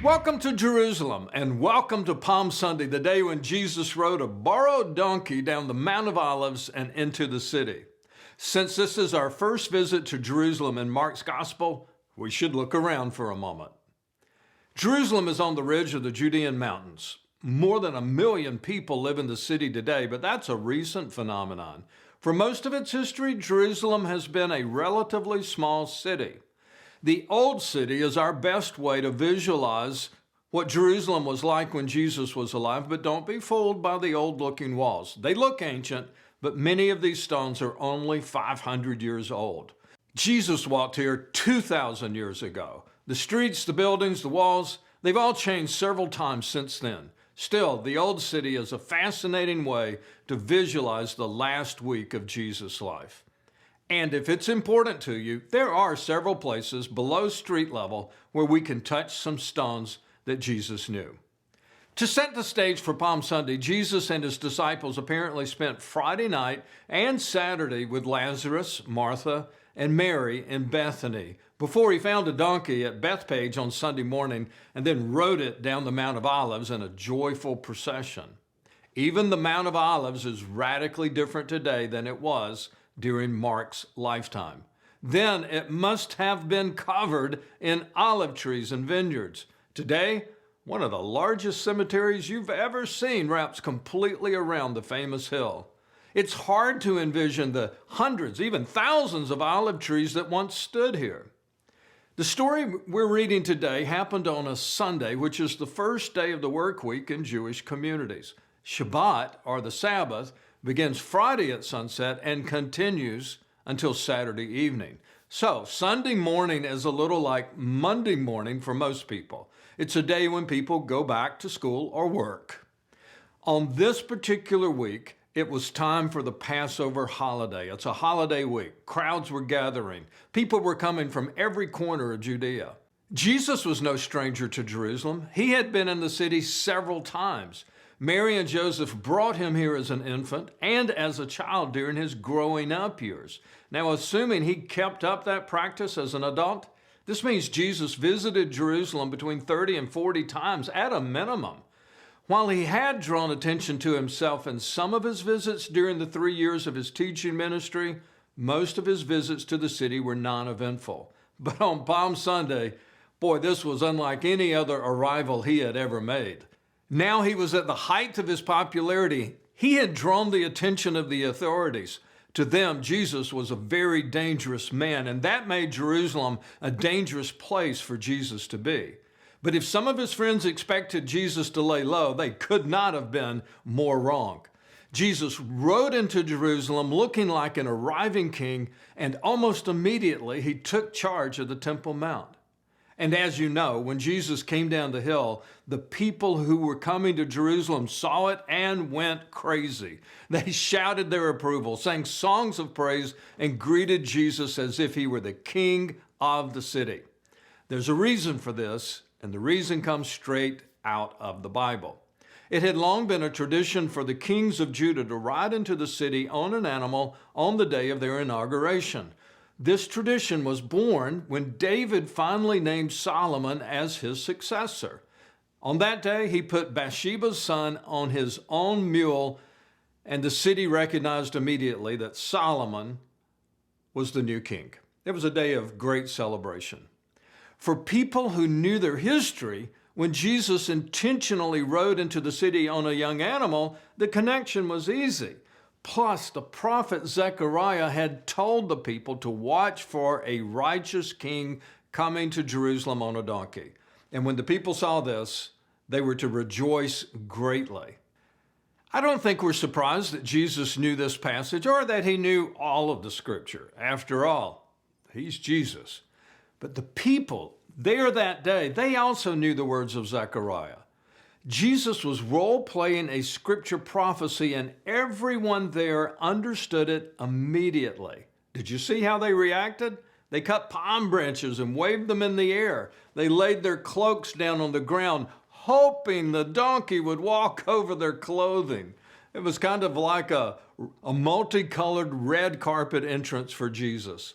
Welcome to Jerusalem and welcome to Palm Sunday, the day when Jesus rode a borrowed donkey down the Mount of Olives and into the city. Since this is our first visit to Jerusalem in Mark's Gospel, we should look around for a moment. Jerusalem is on the ridge of the Judean mountains. More than 1 million people live in the city today, but that's a recent phenomenon. For most of its history, Jerusalem has been a relatively small city. The Old City is our best way to visualize what Jerusalem was like when Jesus was alive, but don't be fooled by the old-looking walls. They look ancient, but many of these stones are only 500 years old. Jesus walked here 2,000 years ago. The streets, the buildings, the walls, they've all changed several times since then. Still, the Old City is a fascinating way to visualize the last week of Jesus' life. And if it's important to you, there are several places below street level where we can touch some stones that Jesus knew. To set the stage for Palm Sunday, Jesus and his disciples apparently spent Friday night and Saturday with Lazarus, Martha, and Mary in Bethany before he found a donkey at Bethpage on Sunday morning and then rode it down the Mount of Olives in a joyful procession. Even the Mount of Olives is radically different today than it was during Mark's lifetime. Then it must have been covered in olive trees and vineyards. Today, one of the largest cemeteries you've ever seen wraps completely around the famous hill. It's hard to envision the hundreds, even thousands of olive trees that once stood here. The story we're reading today happened on a Sunday, which is the first day of the work week in Jewish communities. Shabbat, or the Sabbath, begins Friday at sunset and continues until Saturday evening. So Sunday morning is a little like Monday morning for most people. It's a day when people go back to school or work. On this particular week, it was time for the Passover holiday. It's a holiday week. Crowds were gathering. People were coming from every corner of Judea. Jesus was no stranger to Jerusalem. He had been in the city several times. Mary and Joseph brought him here as an infant and as a child during his growing up years. Now, assuming he kept up that practice as an adult, this means Jesus visited Jerusalem between 30 and 40 times at a minimum. While he had drawn attention to himself in some of his visits during the 3 years of his teaching ministry, most of his visits to the city were non-eventful. But on Palm Sunday, boy, this was unlike any other arrival he had ever made. Now he was at the height of his popularity. He had drawn the attention of the authorities. To them, Jesus was a very dangerous man, and that made Jerusalem a dangerous place for Jesus to be. But if some of his friends expected Jesus to lay low, they could not have been more wrong. Jesus rode into Jerusalem looking like an arriving king, and almost immediately he took charge of the Temple Mount. And as you know, when Jesus came down the hill, the people who were coming to Jerusalem saw it and went crazy. They shouted their approval, sang songs of praise, and greeted Jesus as if he were the king of the city. There's a reason for this, and the reason comes straight out of the Bible. It had long been a tradition for the kings of Judah to ride into the city on an animal on the day of their inauguration. This tradition was born when David finally named Solomon as his successor. On that day, he put Bathsheba's son on his own mule, and the city recognized immediately that Solomon was the new king. It was a day of great celebration. For people who knew their history, when Jesus intentionally rode into the city on a young animal, the connection was easy. Plus, the prophet Zechariah had told the people to watch for a righteous king coming to Jerusalem on a donkey. And when the people saw this, they were to rejoice greatly. I don't think we're surprised that Jesus knew this passage or that he knew all of the scripture. After all, he's Jesus. But the people there that day, they also knew the words of Zechariah. Jesus was role-playing a scripture prophecy, and everyone there understood it immediately. Did you see how they reacted? They cut palm branches and waved them in the air. They laid their cloaks down on the ground, hoping the donkey would walk over their clothing. It was kind of like a multicolored red carpet entrance for Jesus.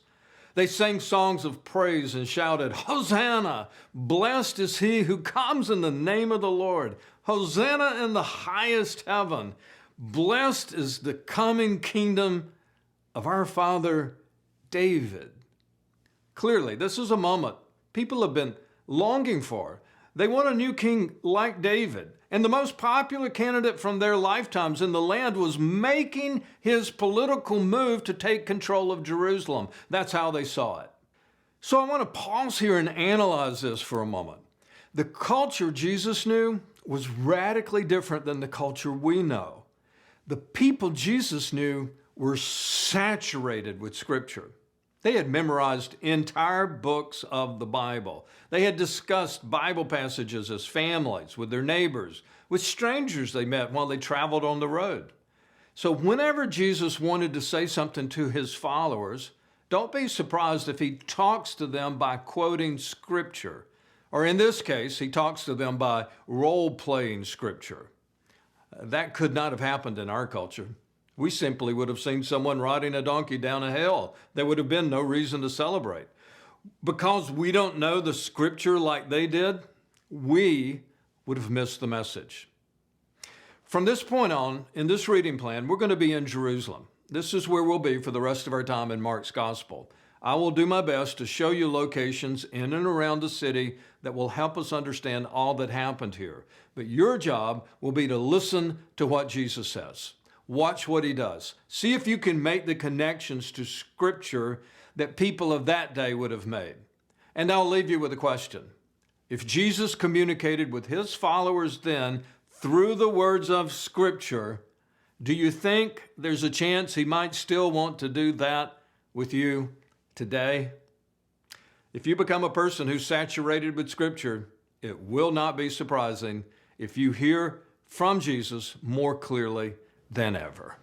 They sang songs of praise and shouted, "Hosanna! Blessed is he who comes in the name of the Lord. Hosanna in the highest heaven. Blessed is the coming kingdom of our father David." Clearly, this is a moment people have been longing for. They want a new king like David. And the most popular candidate from their lifetimes in the land was making his political move to take control of Jerusalem. That's how they saw it. So I want to pause here and analyze this for a moment. The culture Jesus knew was radically different than the culture we know. The people Jesus knew were saturated with Scripture. They had memorized entire books of the Bible. They had discussed Bible passages as families, with their neighbors, with strangers they met while they traveled on the road. So whenever Jesus wanted to say something to his followers, don't be surprised if he talks to them by quoting Scripture. Or in this case, he talks to them by role-playing Scripture. That could not have happened in our culture. We simply would have seen someone riding a donkey down a hill. There would have been no reason to celebrate. Because we don't know the Scripture like they did, we would have missed the message. From this point on, in this reading plan, we're going to be in Jerusalem. This is where we'll be for the rest of our time in Mark's Gospel. I will do my best to show you locations in and around the city that will help us understand all that happened here. But your job will be to listen to what Jesus says. Watch what he does. See if you can make the connections to Scripture that people of that day would have made. And I'll leave you with a question. If Jesus communicated with his followers then through the words of Scripture, do you think there's a chance he might still want to do that with you today? If you become a person who's saturated with Scripture, it will not be surprising if you hear from Jesus more clearly than ever.